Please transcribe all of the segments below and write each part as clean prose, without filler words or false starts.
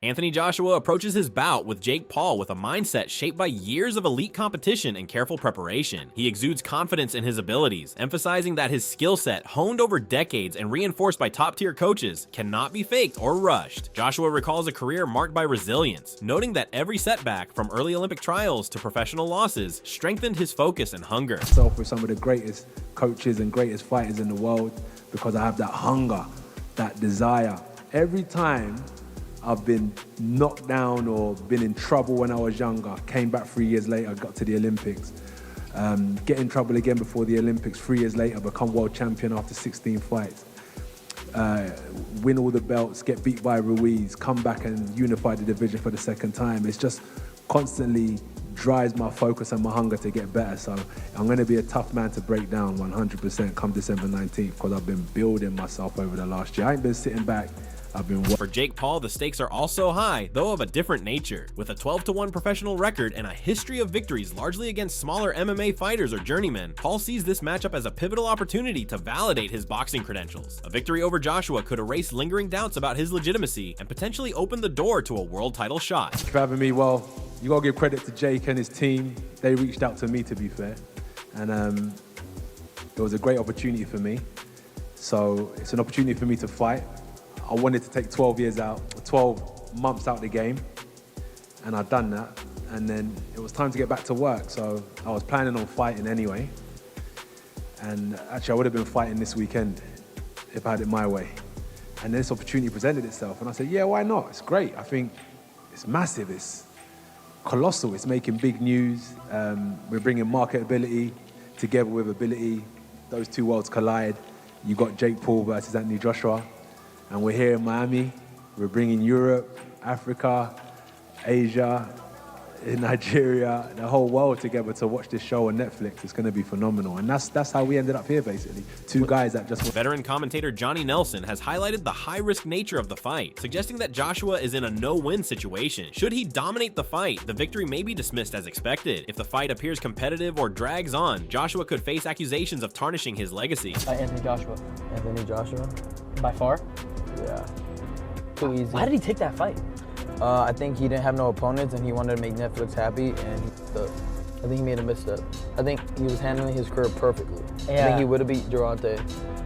Anthony Joshua approaches his bout with Jake Paul with a mindset shaped by years of elite competition and careful preparation. He exudes confidence in his abilities, emphasizing that his skill set, honed over decades and reinforced by top-tier coaches, cannot be faked or rushed. Joshua recalls a career marked by resilience, noting that every setback, from early Olympic trials to professional losses, strengthened his focus and hunger. With some of the greatest coaches and greatest fighters in the world, because I have that hunger, that desire. Every time I've been knocked down or been in trouble when I was younger, came back 3 years later, got to the Olympics, get in trouble again before the Olympics, 3 years later, become world champion after 16 fights, win all the belts, get beat by Ruiz, come back and unify the division for the second time. It's just constantly drives my focus and my hunger to get better. So I'm going to be a tough man to break down 100% come December 19th, because I've been building myself over the last year. I ain't been sitting back. For Jake Paul, the stakes are also high, though of a different nature. With a 12-1 professional record and a history of victories largely against smaller MMA fighters or journeymen, Paul sees this matchup as a pivotal opportunity to validate his boxing credentials. A victory over Joshua could erase lingering doubts about his legitimacy and potentially open the door to a world title shot. Thanks for having me. Well, you gotta give credit to Jake and his team. They reached out to me, to be fair, and it was a great opportunity for me. So it's an opportunity for me to fight. I wanted to take 12 months out the game, and I'd done that. And then it was time to get back to work. So I was planning on fighting anyway. And actually I would have been fighting this weekend if I had it my way. And this opportunity presented itself. And I said, yeah, why not? It's great. I think it's massive. It's colossal. It's making big news. We're bringing marketability together with ability. Those two worlds collide. You got Jake Paul versus Anthony Joshua. And we're here in Miami. We're bringing Europe, Africa, Asia, Nigeria, the whole world together to watch this show on Netflix. It's going to be phenomenal. And that's how we ended up here, basically. Two guys that just... Veteran commentator Johnny Nelson has highlighted the high-risk nature of the fight, suggesting that Joshua is in a no-win situation. Should he dominate the fight, the victory may be dismissed as expected. If the fight appears competitive or drags on, Joshua could face accusations of tarnishing his legacy. Anthony Joshua. Anthony Joshua? By far? Yeah. Too easy. Why did he take that fight? I think he didn't have no opponents and he wanted to make Netflix happy, and I think he made a misstep. I think he was handling his career perfectly. Yeah. I think he would have beat Gervonta.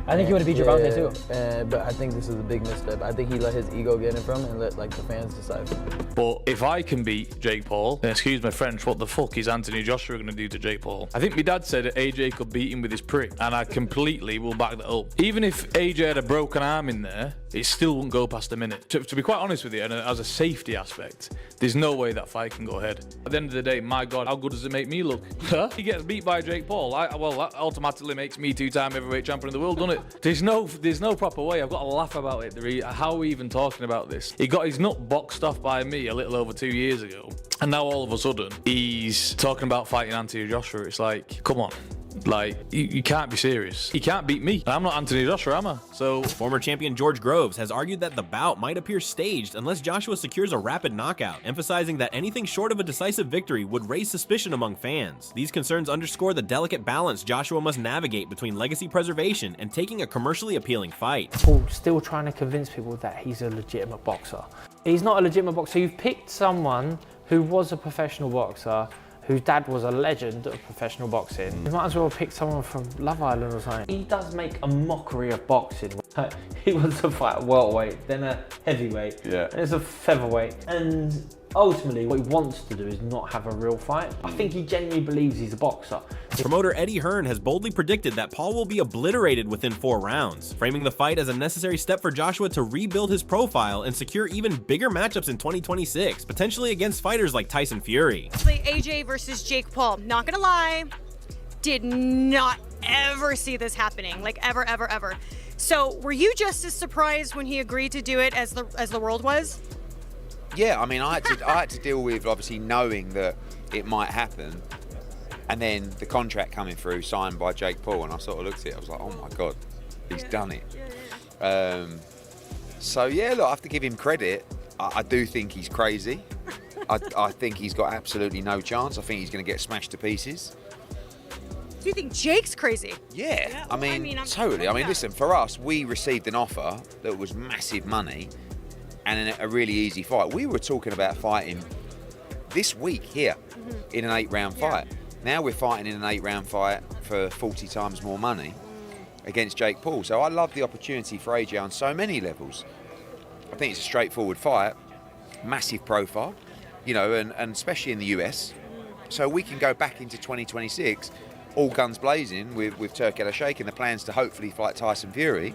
I think he would have beat Gervonta too. But I think this is a big misstep. I think he let his ego get in from him and let the fans decide. But if I can beat Jake Paul, then excuse my French, what the fuck is Anthony Joshua going to do to Jake Paul? I think my dad said that AJ could beat him with his prick, and I completely will back that up. Even if AJ had a broken arm in there, it still wouldn't go past a minute. To be quite honest with you, and as a safety aspect, there's no way that fight can go ahead. At the end of the day, my God, how good does it make me look? He gets beat by Jake Paul. Well, that automatically makes me two-time heavyweight champion of the world, doesn't it? There's no proper way. I've got to laugh about it. How are we even talking about this? He got his nut boxed off by me a little over 2 years ago, and now all of a sudden he's talking about fighting Anthony Joshua. It's like, come on. Like, you can't be serious. He can't beat me. I'm not Anthony Joshua, am I? So, former champion George Groves has argued that the bout might appear staged unless Joshua secures a rapid knockout, emphasizing that anything short of a decisive victory would raise suspicion among fans. These concerns underscore the delicate balance Joshua must navigate between legacy preservation and taking a commercially appealing fight. Paul still trying to convince people that he's a legitimate boxer. He's not a legitimate boxer. You've picked someone who was a professional boxer, whose dad was a legend of professional boxing. You might as well pick someone from Love Island or something. He does make a mockery of boxing. He wants to fight a welterweight, then a heavyweight, yeah, and it's a featherweight. And ultimately, what he wants to do is not have a real fight. I think he genuinely believes he's a boxer. Promoter Eddie Hearn has boldly predicted that Paul will be obliterated within 4 rounds, framing the fight as a necessary step for Joshua to rebuild his profile and secure even bigger matchups in 2026, potentially against fighters like Tyson Fury. AJ versus Jake Paul. Not gonna lie, did not ever see this happening, like ever, ever, ever. So were you just as surprised when he agreed to do it as the world was? Yeah, I mean, I had to deal with obviously knowing that it might happen, and then the contract coming through signed by Jake Paul, and I sort of looked at it, I was like, oh my God, he's done it. So yeah, look, I have to give him credit. I do think he's crazy. I think he's got absolutely no chance. I think he's going to get smashed to pieces. Do you think Jake's crazy? Yeah, I mean, totally. I mean, listen, for us, we received an offer that was massive money, and a really easy fight. We were talking about fighting this week here in an 8-round fight. Now we're fighting in an 8-round fight for 40 times more money against Jake Paul. So I love the opportunity for AJ on so many levels. I think it's a straightforward fight, massive profile, you know, and especially in the US. So we can go back into 2026 all guns blazing with Turk Al-Sheikh, and the plans to hopefully fight Tyson Fury.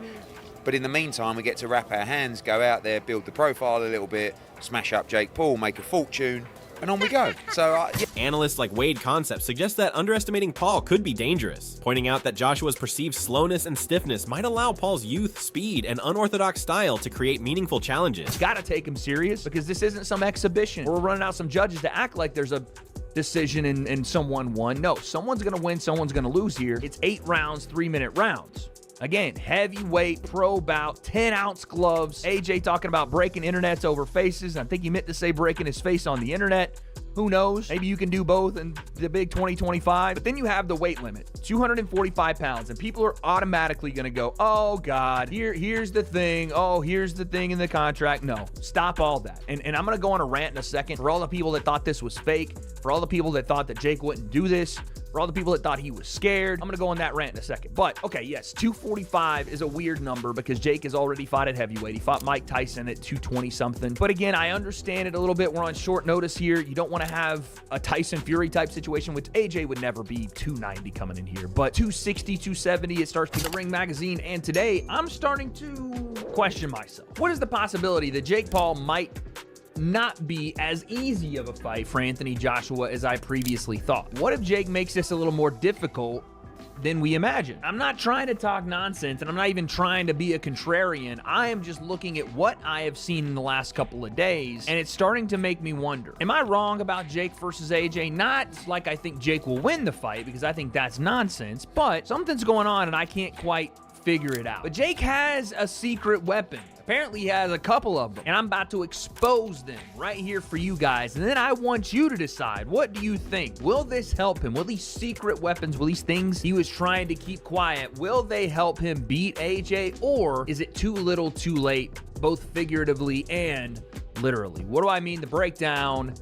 But in the meantime, we get to wrap our hands, go out there, build the profile a little bit, smash up Jake Paul, make a fortune, and on we go. So, yeah. Analysts like Wade Concept suggest that underestimating Paul could be dangerous, pointing out that Joshua's perceived slowness and stiffness might allow Paul's youth, speed, and unorthodox style to create meaningful challenges. Gotta take him serious, because this isn't some exhibition. We're running out some judges to act like there's a decision and someone won. No, someone's gonna win, someone's gonna lose here. It's 8 rounds, 3-minute rounds. Again, heavyweight pro bout, 10-ounce gloves. AJ talking about breaking internets over faces. I think he meant to say breaking his face on the internet. Who knows? Maybe you can do both in the big 2025. But then you have the weight limit, 245 pounds, and people are automatically going to go, oh, God, here's the thing. Oh, here's the thing in the contract. No, stop all that. And I'm going to go on a rant in a second for all the people that thought this was fake, for all the people that thought that Jake wouldn't do this, for all the people that thought he was scared. I'm going to go on that rant in a second. But, okay, yes, 245 is a weird number because Jake has already fought at heavyweight. He fought Mike Tyson at 220-something. But again, I understand it a little bit. We're on short notice here. You don't want to have a Tyson Fury type situation, which AJ would never be 290 coming in here. But 260, 270, it starts to the Ring Magazine. And today, I'm starting to question myself. What is the possibility that Jake Paul might not be as easy of a fight for Anthony Joshua as I previously thought? What if Jake makes this a little more difficult than we imagine? I'm not trying to talk nonsense, and I'm not even trying to be a contrarian. I am just looking at what I have seen in the last couple of days, and it's starting to make me wonder. Am I wrong about Jake versus AJ? Not like I think Jake will win the fight, because I think that's nonsense, but something's going on and I can't quite figure it out. But Jake has a secret weapon. Apparently he has a couple of them, and I'm about to expose them right here for you guys. And then I want you to decide, what do you think? Will this help him? Will these secret weapons, will these things he was trying to keep quiet, will they help him beat AJ, or is it too little too late, both figuratively and literally? What do I mean? The breakdown.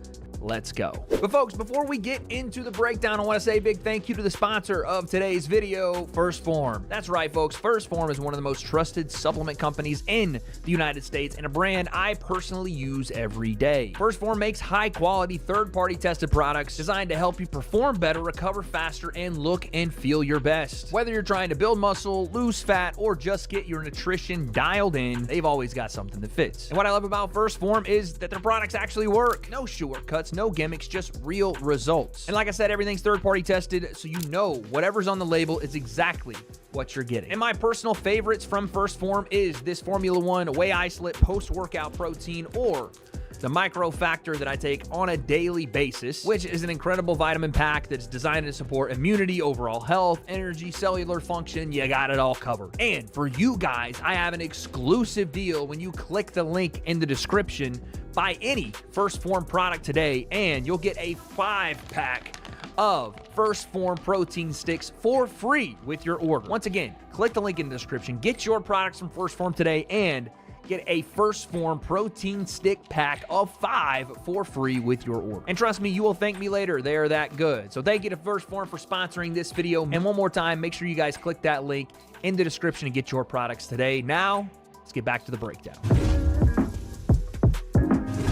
Let's go. But folks, before we get into the breakdown, I want to say a big thank you to the sponsor of today's video, First Form. That's right, folks. First Form is one of the most trusted supplement companies in the United States and a brand I personally use every day. First Form makes high-quality, third-party tested products designed to help you perform better, recover faster, and look and feel your best. Whether you're trying to build muscle, lose fat, or just get your nutrition dialed in, they've always got something that fits. And what I love about First Form is that their products actually work. No shortcuts, no gimmicks, just real results. And like I said, everything's third-party tested, so you know whatever's on the label is exactly what you're getting. And my personal favorites from First Form is this Formula One Whey Isolate post-workout protein, or the Micro Factor that I take on a daily basis, which is an incredible vitamin pack that's designed to support immunity, overall health, energy, cellular function. You got it all covered. And for you guys, I have an exclusive deal when you click the link in the description. Buy any First Form product today, and you'll get a 5-pack of First Form protein sticks for free with your order. Once again, click the link in the description. Get your products from First Form today and get a First Form protein stick pack of 5 for free with your order. And trust me, you will thank me later. They are that good. So thank you to First Form for sponsoring this video. And one more time, make sure you guys click that link in the description and get your products today. Now, let's get back to the breakdown.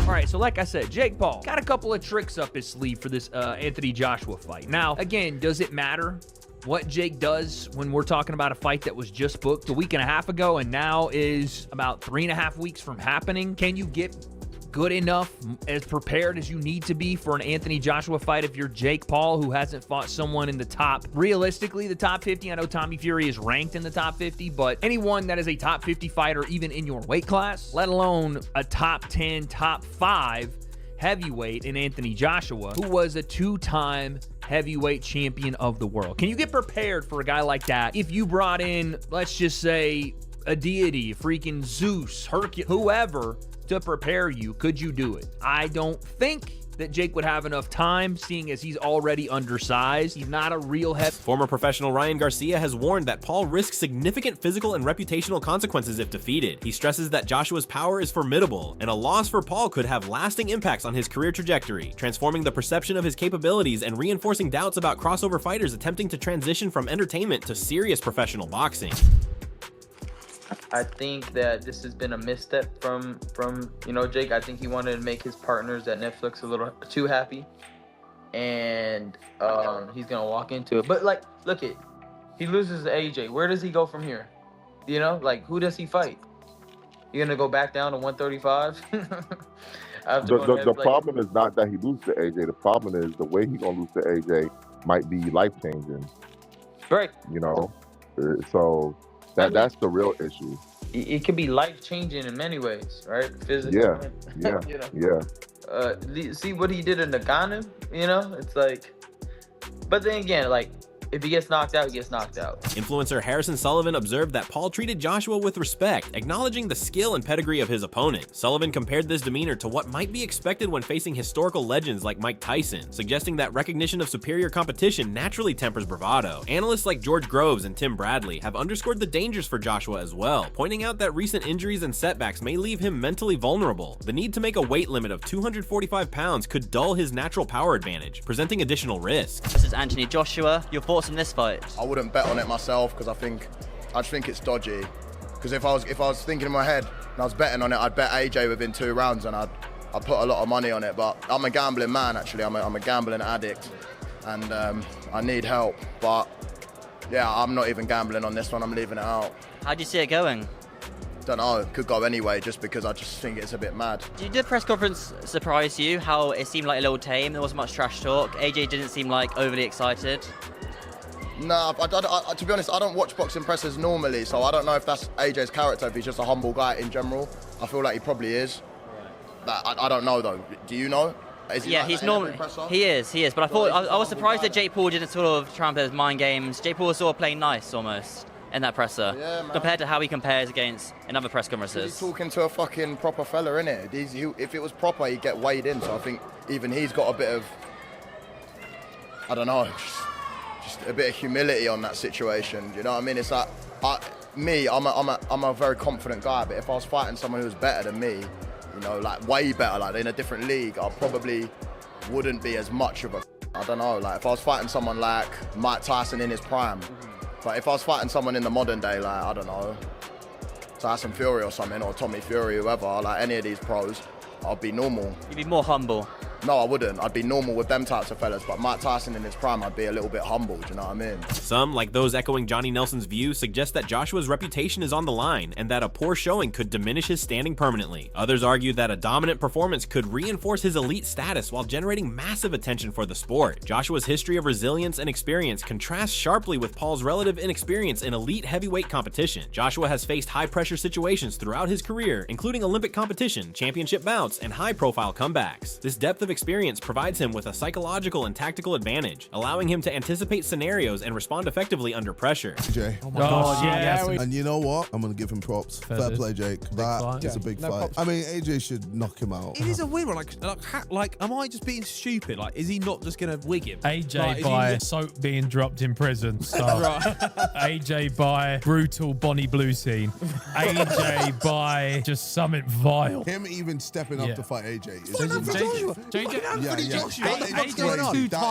All right, so like I said, Jake Paul got a couple of tricks up his sleeve for this Anthony Joshua fight. Now, again, does it matter what Jake does when we're talking about a fight that was just booked a week and a half ago and now is about 3.5 weeks from happening? Can you get good enough, as prepared as you need to be for an Anthony Joshua fight if you're Jake Paul, who hasn't fought someone in the top, realistically, the top 50? I know Tommy Fury is ranked in the top 50, but anyone that is a top 50 fighter, even in your weight class, let alone a top 10, top 5 heavyweight in Anthony Joshua, who was a 2-time heavyweight champion of the world. Can you get prepared for a guy like that if you brought in, let's just say, a deity, freaking Zeus, Hercules, whoever, to prepare you? Could you do it? I don't think that Jake would have enough time, seeing as he's already undersized. He's not a real heavy. Former professional Ryan Garcia has warned that Paul risks significant physical and reputational consequences if defeated. He stresses that Joshua's power is formidable, and a loss for Paul could have lasting impacts on his career trajectory, transforming the perception of his capabilities and reinforcing doubts about crossover fighters attempting to transition from entertainment to serious professional boxing. I think that this has been a misstep from Jake. I think he wanted to make his partners at Netflix a little too happy, and he's gonna walk into it. But like, look it, he loses to AJ. Where does he go from here? You know, like who does he fight? You gonna go back down to 135? The problem is not that he loses to AJ. The problem is the way he's gonna lose to AJ might be life changing. Right. You know, so. That's the real issue. It could be life-changing in many ways, right? Physically. Yeah. See what he did in Nagano, It's like, but then again, like, if he gets knocked out, he gets knocked out. Influencer Harrison Sullivan observed that Paul treated Joshua with respect, acknowledging the skill and pedigree of his opponent. Sullivan compared this demeanor to what might be expected when facing historical legends like Mike Tyson, suggesting that recognition of superior competition naturally tempers bravado. Analysts like George Groves and Tim Bradley have underscored the dangers for Joshua as well, pointing out that recent injuries and setbacks may leave him mentally vulnerable. The need to make a weight limit of 245 pounds could dull his natural power advantage, presenting additional risks. This is Anthony Joshua. Your thoughts on this fight? I wouldn't bet on it myself because I just think it's dodgy. Because if I was thinking in my head and I was betting on it, I'd bet AJ within 2 rounds and I'd put a lot of money on it. But I'm a gambling man actually. I'm a gambling addict, and I need help. But yeah, I'm not even gambling on this one. I'm leaving it out. How do you see it going? Don't know. It could go anyway, just because I just think it's a bit mad. Did the press conference surprise you? How it seemed like a little tame. There wasn't much trash talk. AJ didn't seem like overly excited. No, to be honest, I don't watch boxing presses normally, so I don't know if that's AJ's character, if he's just a humble guy in general. I feel like he probably is. But I don't know though. Do you know? Is he yeah, like he's that in every normal. presser? He is. But I was surprised guy. that Jake Paul didn't sort of try and play his mind games. Jake Paul was sort of playing nice almost in that presser, compared to how he compares against in other press conferences. He's talking to a fucking proper fella, innit? If it was proper, he'd get weighed in. So I think even he's got a bit of, I don't know, just a bit of humility on that situation. You know what I mean? It's like I'm a very confident guy, but if I was fighting someone who was better than me, like way better, like in a different league, I probably wouldn't be as much of a. I don't know. Like if I was fighting someone like Mike Tyson in his prime. But if I was fighting someone in the modern day, like, I don't know, Tyson Fury or something, or Tommy Fury, whoever, like any of these pros, I'd be normal. You'd be more humble. No, I wouldn't. I'd be normal with them types of fellas, but Mike Tyson in his prime, I'd be a little bit humble, do you know what I mean? Some, like those echoing Johnny Nelson's view, suggest that Joshua's reputation is on the line and that a poor showing could diminish his standing permanently. Others argue that a dominant performance could reinforce his elite status while generating massive attention for the sport. Joshua's history of resilience and experience contrasts sharply with Paul's relative inexperience in elite heavyweight competition. Joshua has faced high-pressure situations throughout his career, including Olympic competition, championship bouts, and high-profile comebacks. This depth of experience provides him with a psychological and tactical advantage, allowing him to anticipate scenarios and respond effectively under pressure. AJ. Oh my God, yeah. And you know what? I'm going to give him props. Fair play, Jake. That is a big fight. I mean, AJ should knock him out. It is a weird one. Like, am I just being stupid? Like, is he not just going to wig him? AJ by soap being dropped in prison. AJ by brutal Bonnie Blue scene. AJ by just something vile. Him even stepping up to fight AJ. JJ, Yeah. AJ 2 times.